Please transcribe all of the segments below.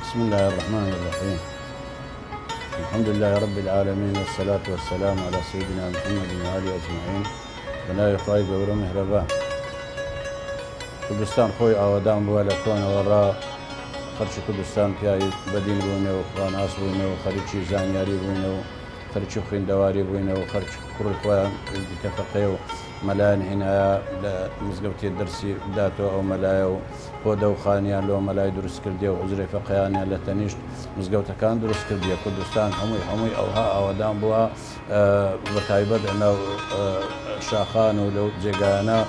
بسم الله الرحمن الرحيم. الحمد لله رب العالمين، والصلاة والسلام على سيدنا محمد وآله أجمعين. بناي خواهي قورو مهربان كردستان خوي آوادان بوا لكون وراء خرچ كردستان پیاي بدين بوينه وخوان آس بوينه وخرچي زانياري بوينه وخرچي خويندواري بوينه وخرچ كرو خوان كفقيه ملايين هنا مزقوتي الدرسي داتو او ملايو خودو خانيان لو ملاي دروس كرديه وعذري فقيانيان لتنيشت مزقوتا كان دروس كرديه كردستان حموي اوها اودان بوا بتايبد انه شاخان ولو جيغانا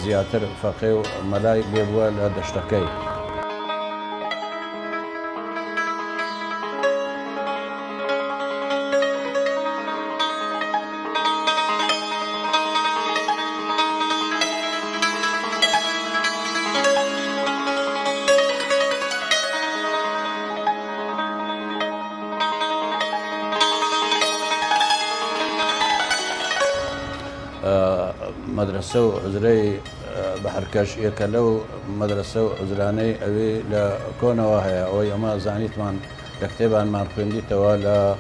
زياتر فقيه ملاي بيبوا لدشتكي مدرسة وعذري بحركش يكلو مدرسة وعذراني أبي لكون وهي أو يوم زانيت من كتابا من خندي توالى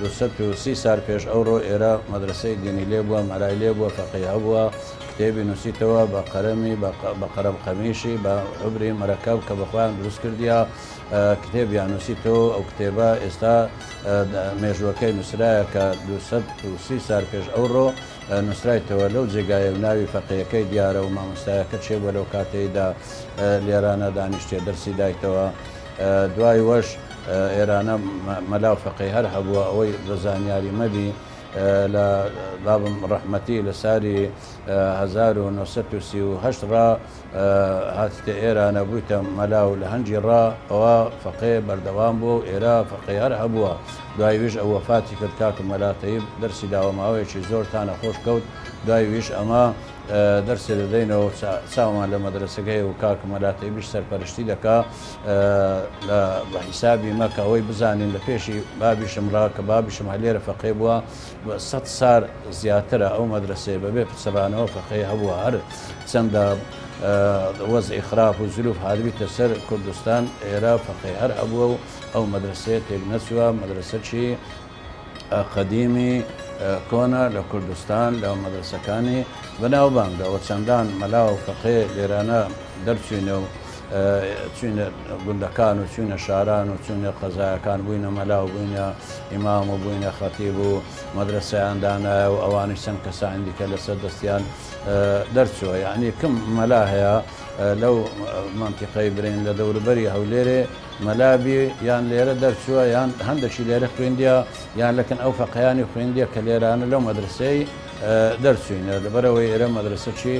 دوست وسي سار فيش أورو إيرا مدرسة ديني ليبوا ملاي ليبوا فقيه أبوا كتابي نسيتوا بقرمي بقرم قميشي بعبري مركب كبخوان دروس كرديا كتاب يعني نسيتو أو كتابة استا ميجوكي نسرايا كدوست وسي سار فيش أورو نسرای تولو جگای ناوی فقیه‌کەی دیارە و مامۆستایەکە چێ بۆ لەو کاتەیەدا لێرانە دانیشتێ دەرسی دایتەوە دوای وەش ئێرانە مەلاو فەقیه هەر هەبووە ئەوەی بەزانیاری مەبی لە بابم ڕەحمەتی لە ساری 1938 ڕا هاتیتە ئێرانە بوویتە مەلاو لە هەنجی ڕا ئەوە فەقیه بەردەوام بوو ئێرە فەقیه هەر هەبووە دوای ویش ئەو وەفاتی کرد کاک مەلاتەیب دەرسی داوە ماوەیەکی زۆر تانە خۆش کەوت دوای ویش ئەمە دەرسێ دەدەینەوە چاومان لە مەدرسەکەی و کاک مەلاتەیبیش سەرپەرشتی دەکا بە حیسابی مەکە ئەوەی بزانین لە پێشی بابیشم ڕا کە بابیشم هەلێرە فەقیه بووە 100 سار زیاترە ئەو مەدرسەیە بەبێ پچڕانەوە فەقیه هەبووە هەر چەندە وەزعی خراپ و زلوف هاتبیتە سەر کوردستان ئێرە فەقیه هەر هەبووە و ئەو مەدرسەیە تێک نەچووە مەدرسەی قەدیمی کۆنا لە کوردستان لە مەدرسەکانی بەناوبانگەوە چەندان مەلاو و فەقیه لێرانە دەرچوینە و چوینە گوندەکان و چوینە شاران و چوینە قەزایەکان بووینە مەلاو بووینە ئیمام و بووینە خەتیب و مەدرسەیان دانایە و ئەوانش چەند کەسانی دیکە لەسەر دەستیان دەرچووە یعنی کەم مەلا هەیە لەو مەنتیقەی برین لە دەوروبەری هەولێرێ مەلابی یان لێرە دەرچووە یان هەندێکی لێرە خوێندیە یان لەکن ئەو فەقیانی خوێندیە کە لێرانە لەو مەدرسەی دەرچوینە لەبەرەوەی ئێرە مەدرسەی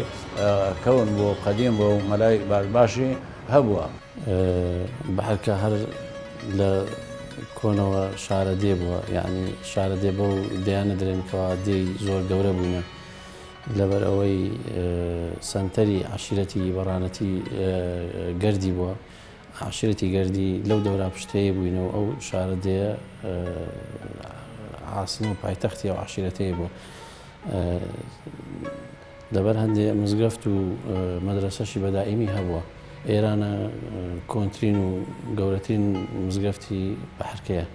کەون بۆ قەدیم بۆ مەلای باشی هەبووە بەحرکە هەر لە کۆنەوە شارە دێ بووە یعنی شارە دێ بە و دەیانە درێنکەوە دێی زۆر گەورە بووینە لەبەر ئەوەی سەنتەری عەشیرەتی بەڕانەتی گەردی بووە عەشیرەتی گەردی لەو دەورا پشتەیە بووینەوە ئەو شارە دێیە عاسمە و پایتەختی ئەو عەشیرەتەیە بوو لەبەر هەندێک مزگەفت و مەدرسەشی بەدائیمی هەبووە ئێرانە کۆنترین و گەورەترین مزگەفتی بەحرکەیە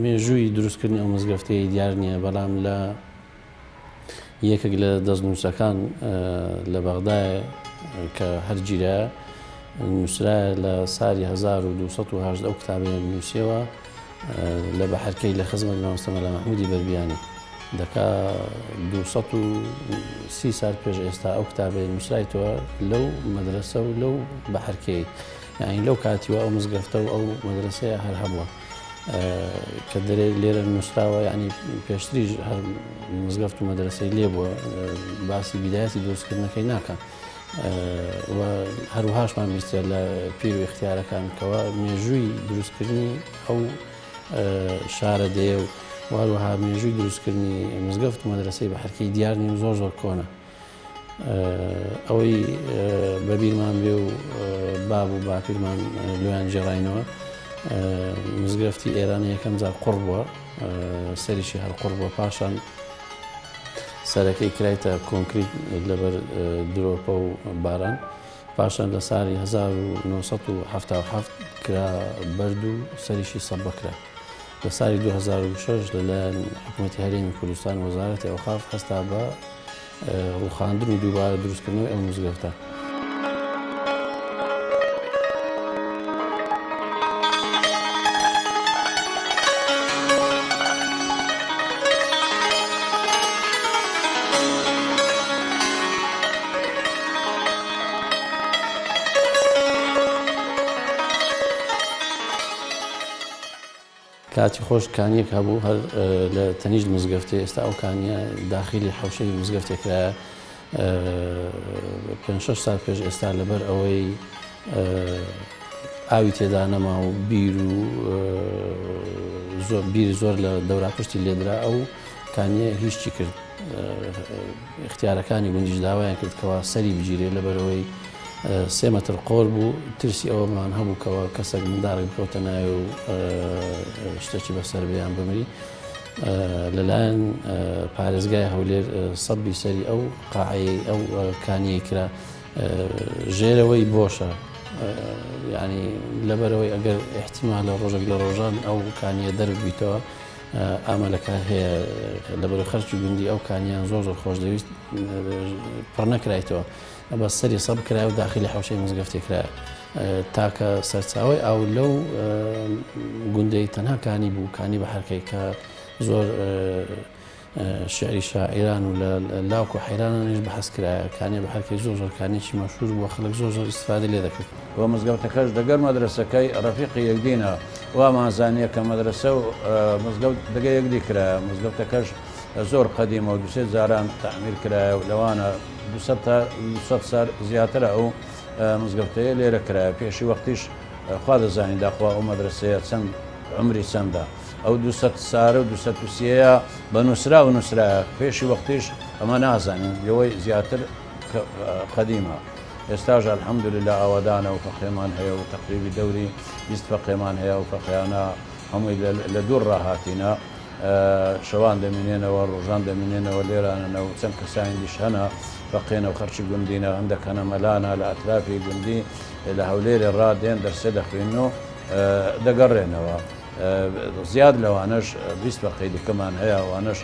مێژووی دروستکردنی ئەو مزگەفتەیە دیار نییە بەڵام لە یەکێک لە دەستنووسەکان لە بەغدایە کە هەرگیرە نووسرایە لە ساری 1218 ئەو کتابەیە نووسیەوە لە بەحرکەی لە خزمەت مامۆستا مەلا مەحموودی بەربیانی دەکا 230 سال پێش ئێستا ئەو کتابەیە نووسرایتەوە لەو مەدرسە و لەو بەحرکەی یعنی لەو کاتیوە ئەو مزگەفتە و ئەو مەدرسەیە هەر هەبووە کە دەرێ لێرە نووسراوە یعنی پێشتریش هەر مزگەفت و مەدرسەی لێ بووە باسی بیدایەتی دروستکردنەکەی ناکەن و هەروەهاشمان بیستە لە پیر و اختیارەکان کەوە مێژووی دروستکردنی ئەو شارە دێ و وهروەها مێژووی دروستکردنی مزگەفت و مەدرسەی بەحرکەی دیارنی و زۆر کۆنە ئەوەی بەبیرمان بێ و باب و باپیرمان لۆیان جێڕاینەوە مزگەفتی ئێرانە یەکەم جار قوڕ بووە سەریشی هەر قوڕ بووە پاشان سەرەکەی کرایتە کۆنکریت لەبەر درۆپە و باران پاشان لە ساڵی 1970 کرا بەرد و سەریشی سەب بکرا. لە ساڵی 2006 لەلایەن حکوومەتی هەرێمی کوردستان وەزارەتی ئەوقاف هەستا بە ڕووخاندن و دووبارە دروستکردنەوەی ئەو مزگەوتە. کاتی خۆش کانیەک هەبوو هەر لە تەنیشت مزگەفتێ ئێستا ئەو کانیە داخلی حەوشەی مزگەفتێکرایە 5-6 سال پێش ئێستا لەبەر ئەوەی ئاوی تێدا نەما و بیری زۆر لە دەوراپشتی لێدرا ئەو کانیە هیچی کرد اختیارەکانی گوندیش داوایان کرد کەوا سەری بگیرێ لەبەرەوەی 3 مەتر قۆر بوو ترسی ئەوەمان هەبوو کەەوە کەسێک منداڵێک بکەوتە ناوێ و شتێکی بەسەر بێیان بمری لەلایەن پارێزگای هەولێر سەدبی سەری ئەو قاعەیە ئەو کانیەی کرا ژێرەوەی بۆشە یعنی لەبەرەوەی ئەگەر احتیمال لە ڕۆژێک لە ڕۆژان ئەو کانیە دەربیتەوە ئامالەکە هەیە لەبەرەوەی خەرکی گوندی ئەو کانیان زۆر خۆش دەویست پڕ نەکرایتەوە بە سەری سەب کرای و داخلی حەوشەی مزگەفتی کرایە تاکە سەرچاوی ئاو لەو گوندەی تەنها کانی بوو کانی بە حەرکەی کە زۆر شعری شاعیران و لە لاوک و حەیرانانیش بەحەس کرایە کانی بە حەرکەی زۆر کانێکی مەشهور بووە خەڵک زۆر ئیستیفادە لێ دەکرد. و مزگەوتەکەش دەگەر مەدرسەکەی ڕەفیقی یەکدینە وامانزانیە کە مەدرسە و مزگەوت دەگە یەکدی کرایە مزگەوتەکەش زۆر قەدیمە و 200 جاران تعمیر کرایە و لەوانە 200 سال زیاترە ئەو مزگەوتەیە لێرە کرایە پێشی وەختیش خوا دەزانین داخوا ئەو مەدرسەیە چەند عمری چەندە ئەو 200 سارە و 230ەیە بە نووسرا و نووسرایە پێشی وەختیش ئەمە نازانین لەوەی زیاتر قەدیمە. ئێستاژ الحەمدولله ئاوادانە و فەقێمان هەیە و تەقریبی دەوری 20 فەقێمان هەیە و فەقیانە هەمووی لە دوور ڕاهاتینە شەوان دەمینێنەوە ڕۆژان دەمینێنەوە لێرانەوە و چەند کەسانی دیش هەنە فەقێنە و خەرچی گوندینە هەندێک هەنە مەلانە لە ئەترافی گوندی لە هەولێرێ ڕادێن دەرسێ دەخوێن و دەگەڕێنەوە زیاد لەوانش 20 فەقەی دیکەمان هەیە ئەوانش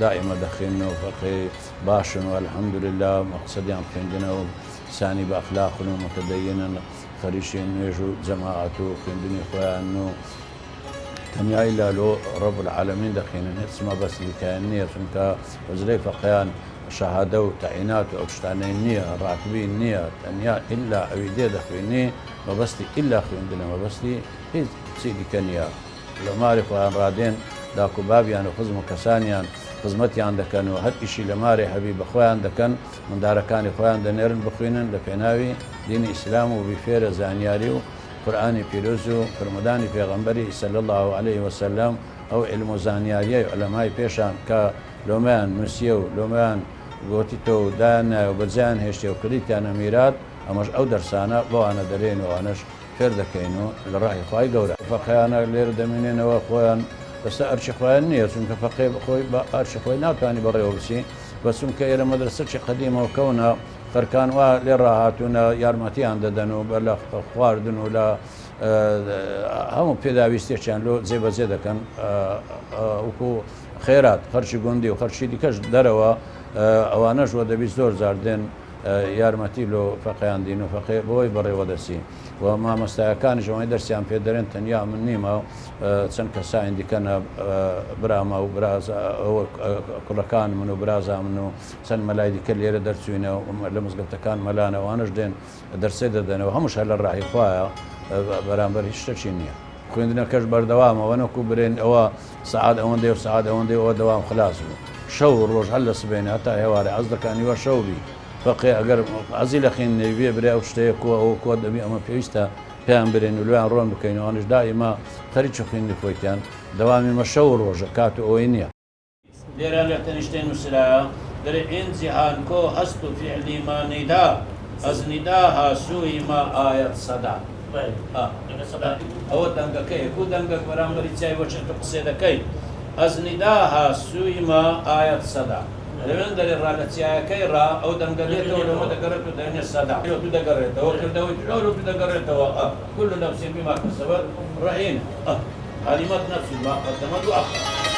دائیمە دەخێن و فەقەی باشن و الحەمدولله مەقسەدیان خوێندنەوە سانی بە ئەخلاقن و متەدەینن خەریشی نوێژ و جەماعەت و خوێندنی خۆیان و تەنیا ئیلا لۆ ڕەب العالەمین دەخێنن هیچ مەبەستیکیان نییە چونکە وەزرەی فەقەیان شەهادە و تەعینات و ئەو شتانەی نییە ڕاتبی نییە تەنیا ئیلا ئەوی دێ دەخوێنی مەبەستی ئیلا خوێندنە مەبەستی هیچ چی دیکە نییە لە ماری خۆیان ڕادێن داکوبابیان و خزم و کەسانیان خزمەتیان دەکەن و هەر ئیشی لە ماری هەبی بە خۆیان دەکەن مندارەکانی خۆیان دەنێرن بخوێنن لە پێناوی دینی ئیسلام و بیفێرە زانیاری و قورئانی پیرۆز و فرمودانی پێغەمبەری صلی الله علیه وسلم ئەو علم و زانیاریە عولەمای پێشان کە لۆمەیان نووسیە و لۆمەیان گۆتیتەوە و دایانایە و بەجیان هێشتێ و کردیتیانە میرات ئەمەش ئەو دەرسانە بەوانە دەرێن و ئەوانەش فێر دەکەین و لە ڕاهی خوای گەورە فەقەیانە لێرە دەمێنێنەوە خۆیان بەسەر ئەرچی خۆیان نییە چونکە فەقێ خۆی بە ئەرچی خۆی ناتوانانی بەڕێوە بچی بە چونکە ئێرە مەدرسەی قەدیمەوە کەونە خەرکان وا لێ ڕاهاتوونە یارمەتیان دەدەن و بە لە خواردن و لە هەموو پێداویستێکیان لۆ جێبەجێ دەکەن وەکو خێرات خەرچی گوندی و خەرچی دیکەش دەرەوە ئەوانەش وە دەبی زۆر زاردێن یارمەتی لۆ فەقەیان دین و فەقێ بۆی بەڕێوە دەچی و مامۆستایەکانیش ئەوەی دەرسیان پێ دەرێن تەنیا من نیمە و چەند کەسانی دیکەنە برامە و کوڕەکان من و برازا من و چەند مەلای دیکە لێرە دەرچوینە لە مزگەوتەکان مەلانە ئەوانش دێن دەرسێ دەدەنەوە هەمووش هەر لە ڕاهی خوایە بەرامبەر هیچ شتێکی نییە خوێندنەکەش بەردەوامەوە نەکو برێن ئەوە سەعات ئەوەندەی و سەعات ئەوەندەی ئەوە دەوام خلاص بوو شەو ڕۆژ هەر لە سبێنە هەتا هێوارە ئەز دەکانیوە شەوبی فەقێ ئەگەر عەزی لە خوێندنەوێ برێ ئەو شتەیە کۆ ئەوە کۆ دەبی ئەمە پێویستە پێیان برێن و لێیان ڕۆن بکەینەوەوانش دائیما خەریکی خوێندنی خۆیتیان دەوامی مە شەو ڕۆژە کات و ئەوەی نییە لێرە لە تەنیشتەی نووسرایە دەرێ ئینجیهان کۆ هەست و فیعلی ما نیدا ئەز نیداها سووی ما ئایەت سەدا ئەوە دەنگەکەی کو دەنگەک بەرامبەری چای بۆ چەند قسێ دەکەی ئەز نیداها سووی ما ئایەت سەدا لەوێن دەرێ ڕاگەچیایەکەی ڕا ئەو دەنگەلێتەوە لەوە دەگەڕێت و دەێنێ سەدا تو دەگەڕێتەوە کردەوەی جوڵ و دەگەڕێتەوە كل نفس بما كسبت رهينة علمت نفس ما قدمت وأخرت.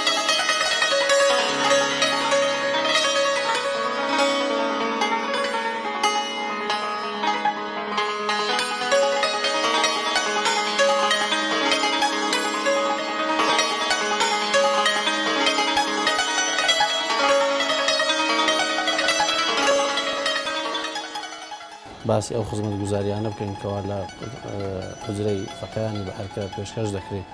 باسی ئەو خزمەت گوزاریانە بکەین کەوا لە حوجرەی فەقەیانی بەحەرکە پێشکەش دەکرێت.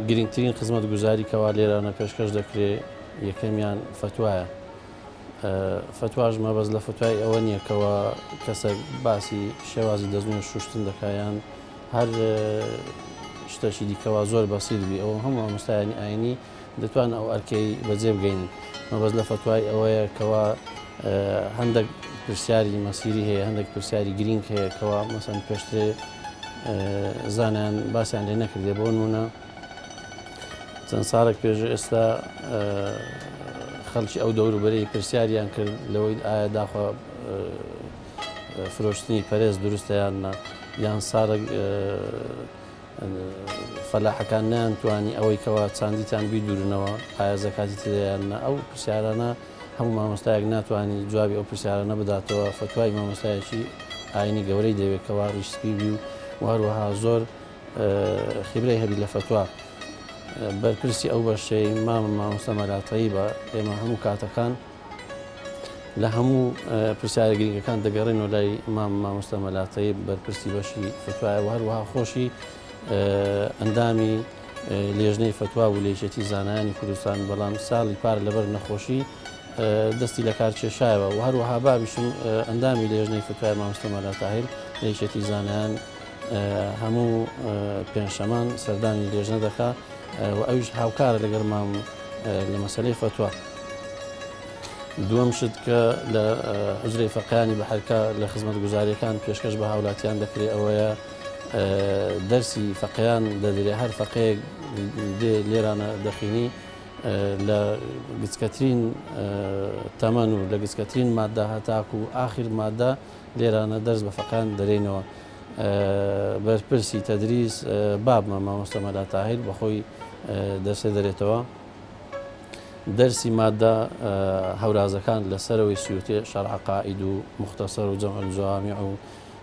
گرنگترین خزمەت گوزاری کەوا لێرانە پێشکەش دەکرێت یەکەمیان فتوایە. فتواش مەبەست لە فتوای ئەوە نییە کەوا کەسێک باسی شێوازی دەستنوێ شوشتن دەکایان هەر شتێکی دیکەوا زۆر بەسیط بی ئەوە هەموو مامۆستایانی ئاینی دەتوانن ئەو ئەرکەی بەجێ بگەین. مەبەست لە فتوای ئەوەیە کەوا هەندێک پرسیاری مەسیری هەیە هەندێک پرسیاری گرنگ هەیە کەوا مەسەن پێشترێ زانیان باسییان لێ نەکردێ بۆ نمونە چەند ساڵێک پێش ئێستا خەڵکی ئەو دەوروبەرەی پرسیاریان کرد لەوەی ئایا داخوا فرۆشتنی پەرێز دروستە یان ساڵێک فەلاحەکان نەیانتوانی ئەوەی کەوا چاندیتان بیدورنەوە ئایا زەکاتی تدەیانە ئەو پرسیارانە هەموو مامۆستایەک ناتوانانی جوابی ئەو پرسیارانە بداتەوە. فتوای مامۆستایەکی ئاینی گەورەی دەوێت کەوا ڕیشسپی بی و هەروەها زۆر خیبرەی هەبی لە فتوا بەرپرسی ئەو بەشەی مامۆستا مەلاتایی بە ئێمە هەموو کاتەکان لە هەموو پرسیارە گرنگەکان دەگەڕێنەوە لای مامۆستا مەلاتایی بەرپرسی بەشی فتوایە و هەروەها خۆشی ئەندامی لێژنەی فتوا و لێژێتی زانایانی کوردستان بەڵام ساڵی پار لەبەر نەخۆشی دەستی لە کار کێشایەوە و هەروەها بابیشم ئەندامی لێژنەی فتوای مامۆستا مەلاتاهیر لێژێتی زانایان هەموو پێنجشەمان سەردانی لێژنە دەکا و ئەویش هاوکارە لەگەڵ مام لە مەسەلەی فتوا. دووەم شت کە لە حوجرەی فەقەیانی بەحەرکە لە خزمەت گوزاریەکان پێشکەش بە هاوڵاتیان دەکرێت ئەوەیە دەرسی فەقەیان دەدرێت هەر فەقەیەک لێرانە دەخینی لە گچکەترین تەمەن و لە گچکەترین مادە هەتاکو و ئاخر مادە لێرانە دەرس بە فەقەیان دەرێنەوە. بەرپرسی تەدریس بابمە مامۆستا مەلاتاهیر بەخۆی دەرسێ دەرێتەوە. دەرسی مادە هەورازەکان لەسەرەوەی سووتێ شەرح قائید و مختصر و جەمع الجوامع و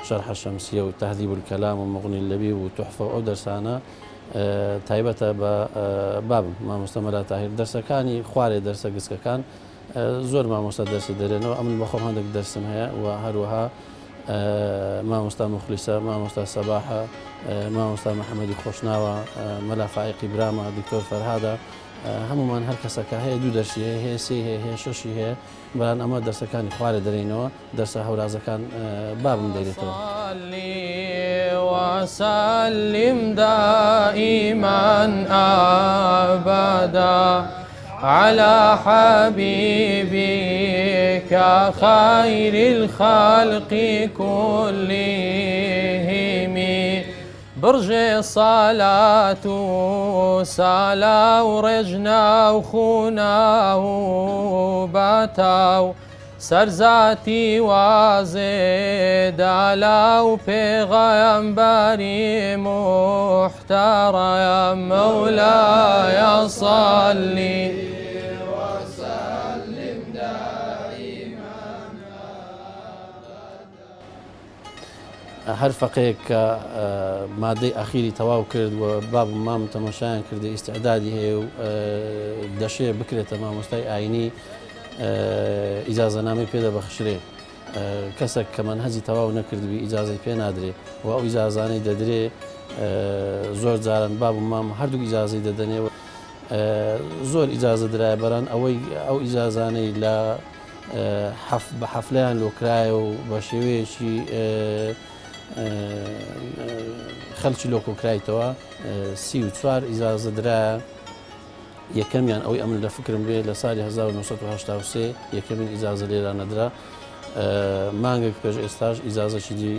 شەرح شەمسیە و تەهذیب الکەلام و مغنی اللەبیب و تحفە و ئەو دەرسانە تایبەتە بە بابم مامۆستا مەلاتاهیر. دەرسەکانی خوارێ دەرسە گچکەکان زۆر مامۆستا دەرسی دەرێنەوە ئەمن بەخۆم هەندێک دەرسم هەیە و هەروەها مامۆستا مخلیسە مامۆستا سەباحە مامۆستا محەممەدی خۆشناوە مەلا فائقی برامە دکتۆر فەرهادە هەمومان هەر کەسەکە هەیە دوو دەرسی هەیە هەیە سێ هەیە شەشی هەیە بەڵام ئەمە دەرسەکانی خوارێ دەرێنەوە دەرسە هەورازەکان بابم دەرێتەوە. وسلم دائما أبدا على حبيبك خير الخلق كلهم برج صلاة سالا ورجنا وخونا وباتاو سرزاتي وزيد على وبيغمبري محترم مولاي صلي وسلم دائما هەر فەقەیەک کە مادەی ئەخیری تەواو کرد و باب مام تەماشایان کردی ئیستعدادی هەیە و دەشێ بکرێتە مامۆستای ئاینی ئیجازەنامەی پێدە بەخشرێ کەسێک کە منهەجی تەواو نەکردوی ئیجازەی پێ نادرێ و ئەو ئیجازانەی دەدرێ زۆر جاران باب مام هەردوو ئیجازەی دەدەنێ زۆر ئیجازە درایە بەران ئەوەی ئەو ئیجازانەی لە بە حەفلەیان لۆکرایە و بە شێوەیەکی خەڵکی لۆکۆکرایتەوە 34 ئیجازە درایە. یەکەمیان ئەوەی ئەمن لە فکرم بێ لە ساڵی 1983 یەکەمین ئیجازە لێرانەدرا مانگێک پێش ئێستاش ئیزازەی دی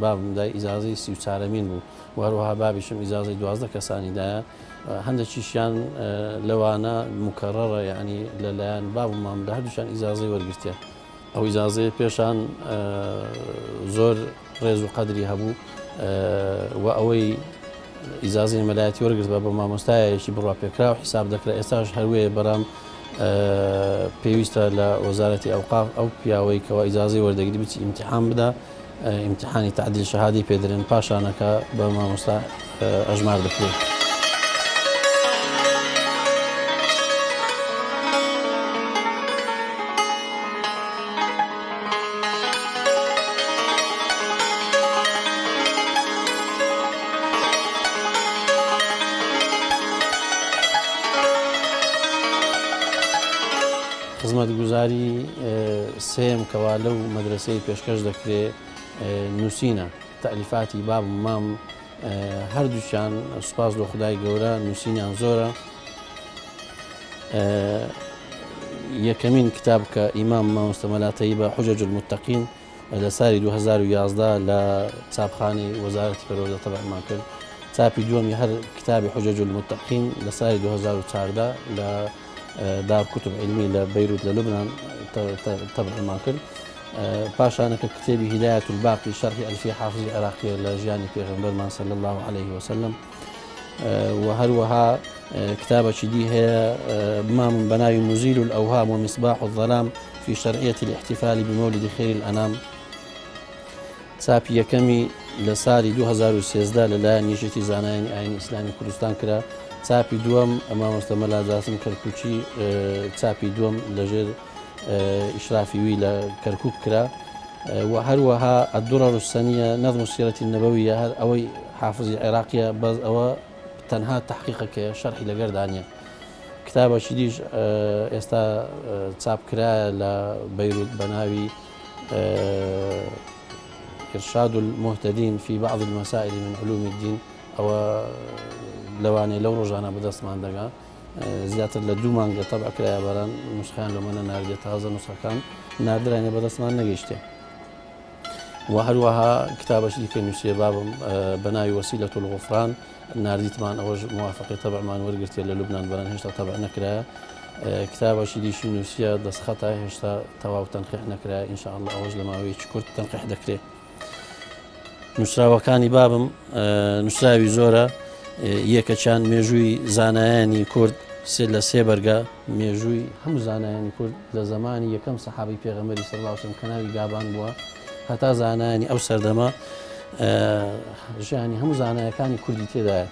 بابم دای ئیزازەی 34مین بوو وهروەها بابیشم ئیزازەی 12 کەسانیدایە هەندێکیشیان لەوانە مکەڕەڕە یعنی لەلایەن بابم مام لە هەردووشان ئیزازەی وەرگرتێ ئەو ئیزازەیە پێشان زۆر ڕێز و قەدری هەبوو و ئەوەی ئیزازەی مەلایەتی وەرگرت بە مامۆستایەکی بڕوا پێکرا و حیساب دەکرا ئێستاش هەروەیە بەرام پێویستە لە وەزارەتی ئەوقاف ئەو پیاوەی کەەوە ئیزازەی وەردەگری بچی ئیمتحان بدە ئیمتحانی تعدیل شەهادی پێدرێن پاشانەکە بە مامۆستا ئەژمار دەکرێت. خزمەتگوزاری سێم کەوا لەو مەدرسەی پێشکەش دەکرێت نووسینە تەلیفاتی باب مام هەردووچیان سوپاس بۆ خدای گەورە نووسینیان زۆرە. یەکەمین کتاب کە ئیمام مامۆستا مەلاتەیی بە حوجەج المتەقین لە ساڵی 2011 لە چاپخانەی وەزارەتی پەروەردە تەبعمان کرد. چاپی دووەمی هەر کتابی حوجەج المتەقین لە ساڵی 2014 لە دار کتب علمی لە بەیروت لە لوبنان تەبعمان کرد. پاشانەکە کتێبی هیدایەت الباقی شەرحی ئەلفیە حافزی عێراقیە لە ژیانی پێغەمبەرمان صلی الله عليه وسلم و هەروەها کتابێکی دی هەیە بمام بەناوی مزیل الأوهام ومصباح الظلام في شرعية الاحتفال بمولد خير الأنام. چاپی یەکەمی لە ساڵی 2013 لەلایەن نیشتی زانایانی ئاینی ئیسلامی کوردستان کرا. چاپی دووەم مامۆستا مەلا جاسم کەرکوچی چاپی دووەم لەژێر ئیشرافی وی لە کەرکوک کرا و هەروەها الدرر السەنیە نەظم السیرة النبویە هەر ئەوەی حافزی عێراقیە بەس ئەوە تەنها تحقیقەکە شەرحی لەگەردانیە. کتابێکی دیش ئێستا چاپکرایە لە بەیروت بەناوی إرشاد المهتدين في بعض المسائل من علوم الدين ئەوە لەوانەیە لەو ڕۆژانە بەدەستمان دەگا زیاتر لە 2 مانگە تەبع کرایە بەران نوسخەیان لەمەە ناردێت تازە نوسخەکان نادرانێ بەدەستمان نەگەیشتێ. و هەروەها کتابەشی دیکە نووسیە بابم بەناوی وەسیلەة الغفران ناردیتمان ئەوەش موافقی تەبعمان وەرگرتێ لە لوبنان بەران هێشتا تەبع نەکرایە. کتابەشی دیشی نووسیە دەستخەتە هێشتا تەواو تەنقیح نەکرایە ئینشاءالله ئەوەش لە ماوەیەکی کورت تەنقیح دەکرێت. نووسراوەکانی بابم نووسراوی زۆرە یەکەچیان مێژووی زانایانی کورد لە 3 بەرگە مێژووی هەموو زانایانی کورد لە زمانی یەکەم سەحابەی پێغەمبەری صلی الله علیه وسلم کە ناوی گابان بووە هەتا زانایانی ئەو سەردەما ژیانی هەموو زانایەکانی کوردی تێدایە.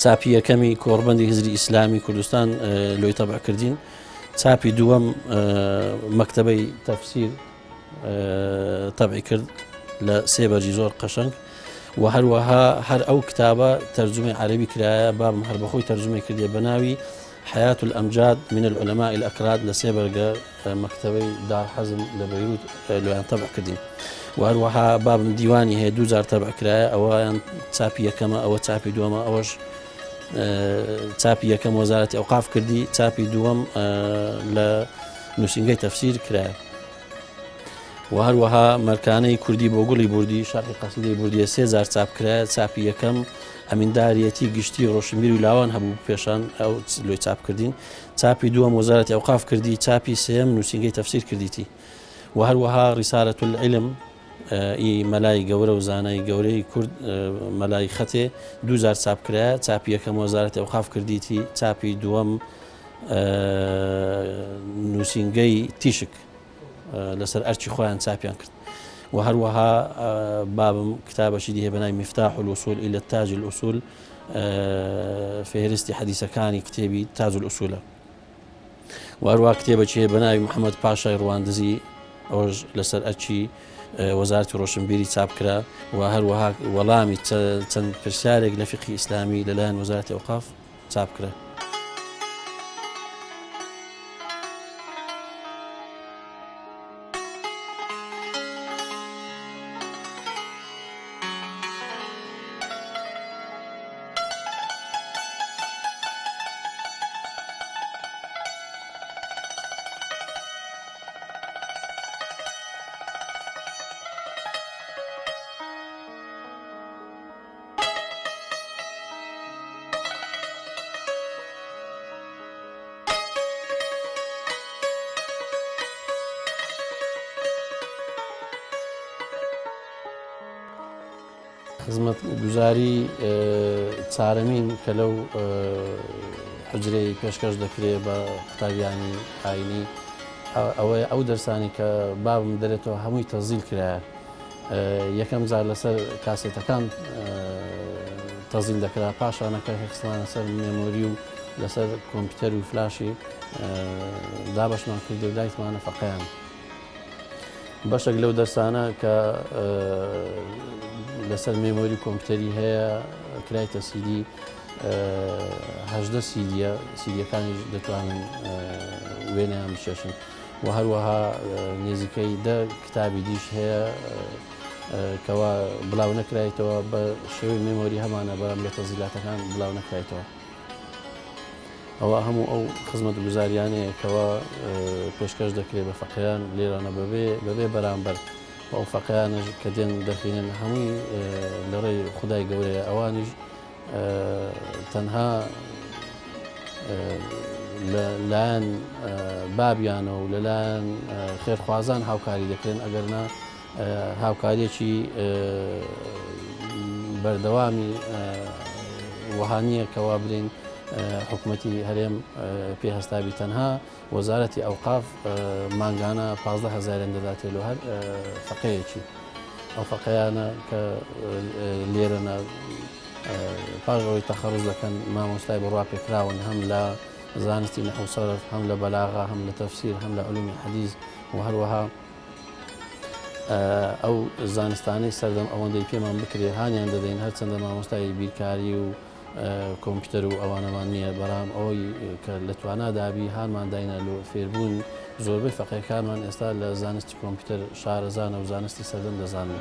چاپی یەکەمی کۆڕبەندی هزری ئیسلامی کوردستان لۆی تەبع کردین. چاپی دووەم مەکتەبەی تەفسیر تەبعی کرد لە 3 بەرجی زۆر قەشەنگ و هەروەها هەر ئەو کتابە تەرجمەی عەرەبی کرایە بابم هەر بەخۆی تەرجمەی کردێ بەناوی حياة الأمجاد من العلماء الأكراد لە 3 بەرگە مەکتەبەی دار حەزم لە بەیروت لۆیان تەبع کردین و هەروەها بابم دیوانی هەیە 2 جار تەبع کرایە ئەوەیان چاپی یەکەمە ئەوە چاپی دووەمە ئەوەش چاپی یەکەم وەزارەتی ئەوقاف کردی چاپی دووەم لە نووسینگەی تەفسیر کرایە و هەروەها مەرکانەی کوردی بۆ گوڵی بوردی شەرحی قەسیدەی بوردیە 3 جار چاپ کرایە. چاپی یەکەم ئەمینداریەتی گشتی ڕۆشنبیر و لاوان هەبوو پێشان ئەو لۆی چاپ کردین. چاپی دووەم وەزارەتی ئەوقاف کردی. چاپی سێم نووسینگەی تەفسیر کردیتی و هەروەها ڕیسالەة العلم ئی مەلای گەورە و زانای گەورەی کورد مەلای خەتێ 2 جار چاپ کرایە. چاپی یەکەم وەزارەتی ئەوقاف کردیتی. چاپی دووەم نووسینگەی تیشک لەسەر ئەرچی خۆیان چاپیان کرد و هەروەها بابم کتابەشی دیهێ بەناوی مفتاح الوصول إلى التاج الأصول فهرستی حەدیسەکانی کتێبی تاج الأصولە و هەروەها کتێبێکی هەیە بەناوی محەممەد پاشای ڕواندزی ئەوەش لەسەر ئەرچی وەزارەتی ڕۆشنبیری چاپ کرا و هەروەها وەڵامی چەند پرسیارێک لە فقهی ئیسلامی لەلایەن وەزارەتی ئەوقاف چاپ کرا. خزمەت گوزاری چارەمین کە لەو حجرەی پێشکەش دەکرێت بە قوتابیانی ئاینی ئەوەیە ئەو دەرسانی کە بابم دەرێتەوە هەمووی تەزیل کرایە یەکەم جار لەسەر کاسێتەکان تەزیل دەکرا پاشانەکە هێخستمانە سەر مێمۆری و لەسەر کۆمپیوتەر و فلاشی دابەشمان کردی و دایتمانە فەقەیان بەشێک لەو دەرسانە کە لەسەر مێمۆری کۆمپیوتەری هەیە کرایتە سیدی هەژدە سیدیە سیدیەکانی دەتوانن وێنیان بشێشن و هەروەها نێزیکەی دە کتابی دیش هەیە کەوا بڵاو نەکرایتەوە بە شێوەی مێمۆری هەمانە بەم لە تەزیلاتەکان بڵاو نەکرایتەوە ئەوە هەموو ئەو خزمەت گوزاریانەیە کەوا پێشکەش دەکرێت بە فەقیان لێرانە بەبێ بەرامبەر ئەو فەقیانش کە دێن دەخینن هەمووی لەڕێی خودای گەورەیە ئەوانیش تەنها لەلایەن بابیانە و لەلایەن خێرخوازان هاوکاری دەکرێن ئەگەرنا هاوکاریەکی بەردەوامی وەهانیە کەوا برین حکوومەتی هەرێم پێهەستابی تەنها وەزارەتی ئەوقاف مانگانە 15,000 دەداتێت و هەر فەقەیەکی ئەو فەقەیانە کە لێرەنە پاژەوەی تەخەڕوج دەکەن مامۆستای بڕوا پێکراون هەم لە زانستی نەحو سەرف هەم لە بەلاغا هەم لە تەفسیر هەم لە علومی حەدیث و هەروەها ئەو زانستانەی سەردەم ئەوەندەی پێمان بکرێ هانیان دەدەین هەرچەندە مامۆستای بیرکاری و کۆمپیوتەر و ئەوانەمان نییە بەرام ئەوەی کە لە توانادابی هانمان داینە لە فێربوون زۆربەی فەقێکانمان ئێستا لە زانستی کۆمپیوتەر شارەزانە و زانستی سەردەم دەزانن.